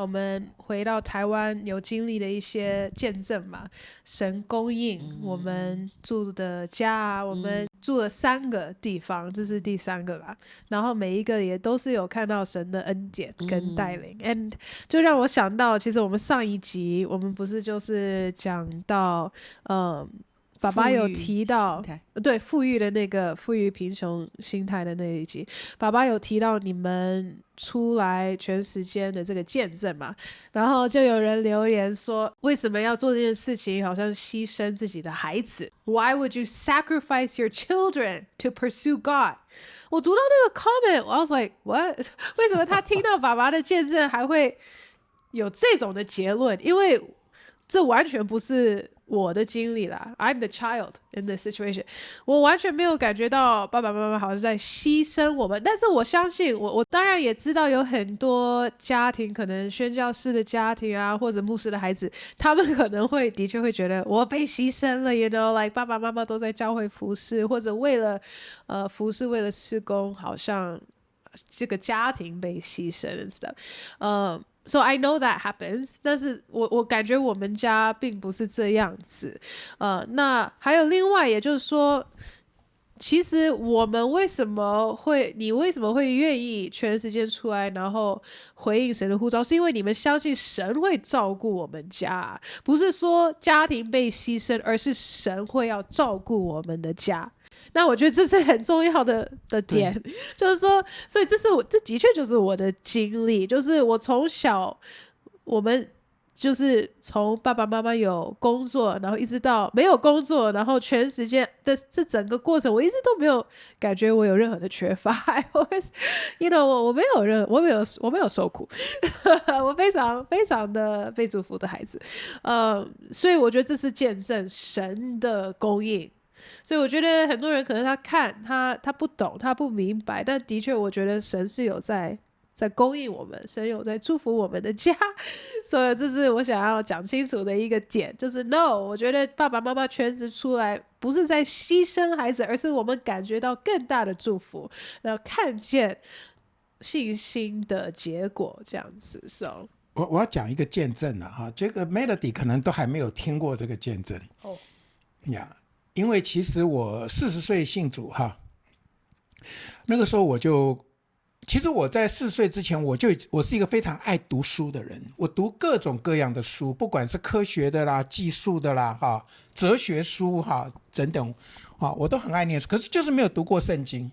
我们回到台湾有经历的一些见证嘛，神供应我们住的家啊，我们住了3个地方，这是第3个吧，然后每一个也都是有看到神的恩典跟带领，and 就让我想到，其实我们上一集我们不是就是讲到爸爸有提到对富裕的那个富裕贫穷心态的那一集，爸爸有提到你们出来全时间的这个见证嘛，然后就有人留言说为什么要做这件事情，好像牺牲自己的孩子， Why would you sacrifice your children to pursue God？ 我读到那个 comment I was like what？ 为什么他听到爸爸的见证还会有这种的结论？因为这完全不是我的经历啦， I'm the child in this situation， 我完全没有感觉到爸爸妈妈好像在牺牲我们，但是我相信我当然也知道有很多家庭，可能宣教士的家庭啊，或者牧师的孩子，他们可能会的确会觉得我被牺牲了 you know like 爸爸妈妈都在教会服侍，或者为了服侍，为了事工，好像这个家庭被牺牲 and stuff So I know that happens， 但是我感觉我们家并不是这样子。那还有另外，也就是说，其实我们你为什么会愿意全时间出来，然后回应神的呼召，是因为你们相信神会照顾我们家，不是说家庭被牺牲，而是神会要照顾我们的家。那我觉得这是很重要的点，就是说，所以这的确就是我的经历，就是我从小，我们就是从爸爸妈妈有工作，然后一直到没有工作，然后全时间的这整个过程，我一直都没有感觉我有任何的缺乏，you know， 我没有受苦，我非常非常的被祝福的孩子，所以我觉得这是见证神的供应。所以我觉得很多人可能他不懂，他不明白，但的确我觉得神是有在供应我们，神有在祝福我们的家，所以这是我想要讲清楚的一个点，就是 no， 我觉得爸爸妈妈全职出来不是在牺牲孩子，而是我们感觉到更大的祝福，然后看见信心的结果这样子。 so我要讲一个见证啊，这个 Melody 可能都还没有听过这个见证呀。因为其实我40岁信主哈，那个时候其实我在40岁之前我是一个非常爱读书的人，我读各种各样的书，不管是科学的啦、技术的啦、哲学书等等我都很爱念书，可是就是没有读过圣经。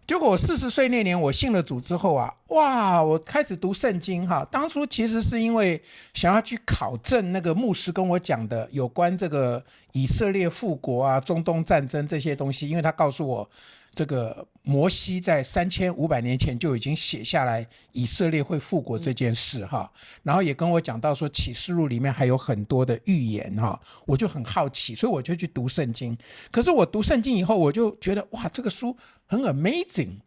结果我40岁那年我信了主之后我开始读圣经当初其实是因为想要去考证那个牧师跟我讲的有关这个以色列复国中东战争这些东西，因为他告诉我这个摩西在3500年前就已经写下来以色列会复国这件事然后也跟我讲到说启示录里面还有很多的预言我就很好奇，所以我就去读圣经。可是我读圣经以后我就觉得哇，这个书很 amazing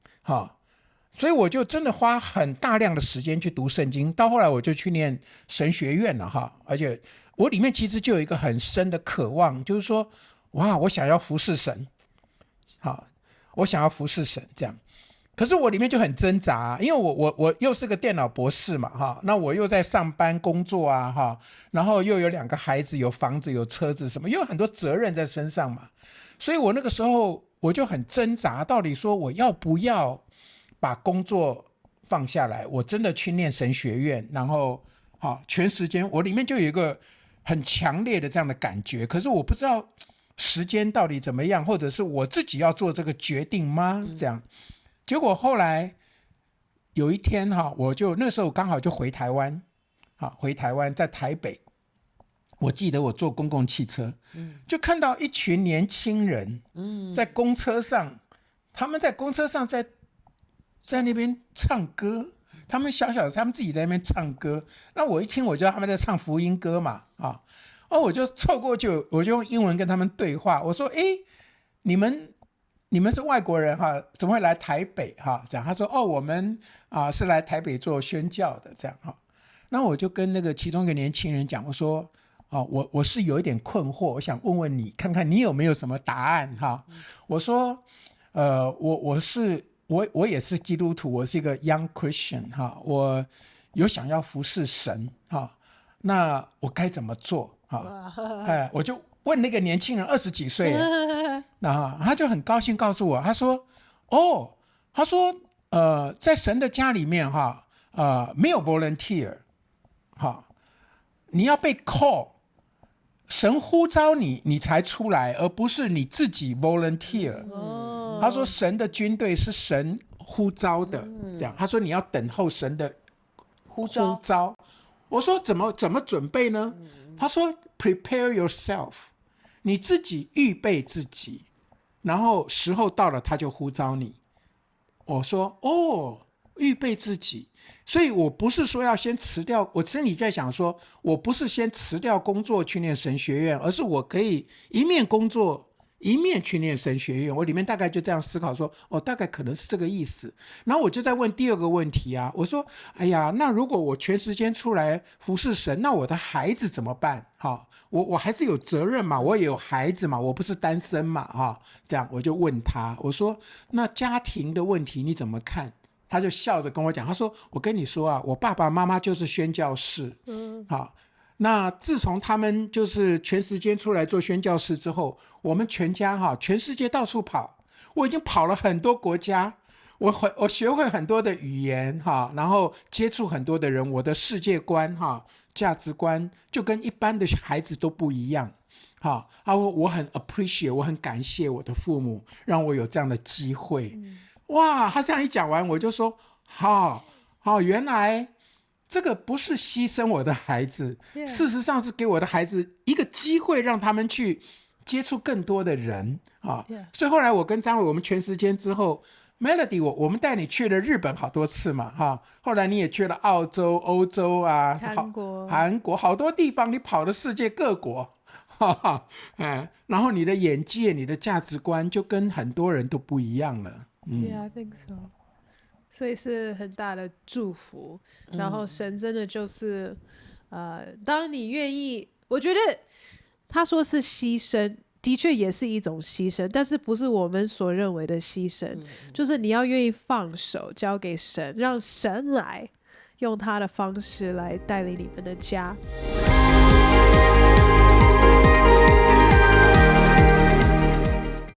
所以我就真的花很大量的时间去读圣经，到后来我就去念神学院了而且我里面其实就有一个很深的渴望，就是说哇，我想要服侍神我想要服侍神这样。可是我里面就很挣扎因为我又是个电脑博士嘛那我又在上班工作然后又有2个孩子，有房子有车子什么，又有很多责任在身上嘛，所以我那个时候我就很挣扎，到底说我要不要把工作放下来，我真的去念神学院，然后全时间，我里面就有一个很强烈的这样的感觉，可是我不知道时间到底怎么样，或者是我自己要做这个决定吗这样。结果后来有一天我就那时候刚好就回台湾在台北，我记得我坐公共汽车就看到一群年轻人在公车上，他们在公车上在那边唱歌，他们小小的他们自己在那边唱歌，那我一听我就知道他们在唱福音歌嘛我就凑过去，我就用英文跟他们对话，我说你们是外国人怎么会来台北这样。他说我们是来台北做宣教的这样那我就跟那个其中一个年轻人讲，我说我是有一点困惑，我想问问你看看你有没有什么答案我说我也是基督徒，我是一个 young Christian 有想要服侍神那我该怎么做我就问那个年轻人20几岁他就很高兴告诉我，他说在神的家里面没有 volunteer 你要被 call， 神呼召你，你才出来，而不是你自己 volunteer。他说神的军队是神呼召的，这样。他说你要等候神的呼召。我说怎么准备呢？他说 prepare yourself， 你自己预备自己，然后时候到了他就呼召你。我说预备自己，所以我不是说要先辞掉，我心里在想说，我不是先辞掉工作去念神学院，而是我可以一面工作一面去念神学院。我里面大概就这样思考说，大概可能是这个意思。然后我就在问第二个问题我说哎呀，那如果我全时间出来服侍神，那我的孩子怎么办？我还是有责任嘛，我也有孩子嘛，我不是单身嘛这样我就问他，我说那家庭的问题你怎么看？他就笑着跟我讲，他说我跟你说我爸爸妈妈就是宣教士那自从他们就是全时间出来做宣教士之后，我们全家全世界到处跑，我已经跑了很多国家，我学会很多的语言然后接触很多的人，我的世界观价值观就跟一般的孩子都不一样我很 appreciate， 我很感谢我的父母让我有这样的机会哇，他这样一讲完，我就说原来这个不是牺牲我的孩子事实上是给我的孩子一个机会，让他们去接触更多的人所以后来我跟张伟，我们全时间之后 Melody 我们带你去了日本好多次嘛后来你也去了澳洲、欧洲韩国好多地方，你跑了世界各国然后你的眼界、你的价值观就跟很多人都不一样了Yeah, I think so. 所以是很大的祝福然后神真的就是当你愿意，我觉得他说是牺牲，的确也是一种牺牲，但是不是我们所认为的牺牲就是你要愿意放手交给神，让神来用他的方式来带领你们的家。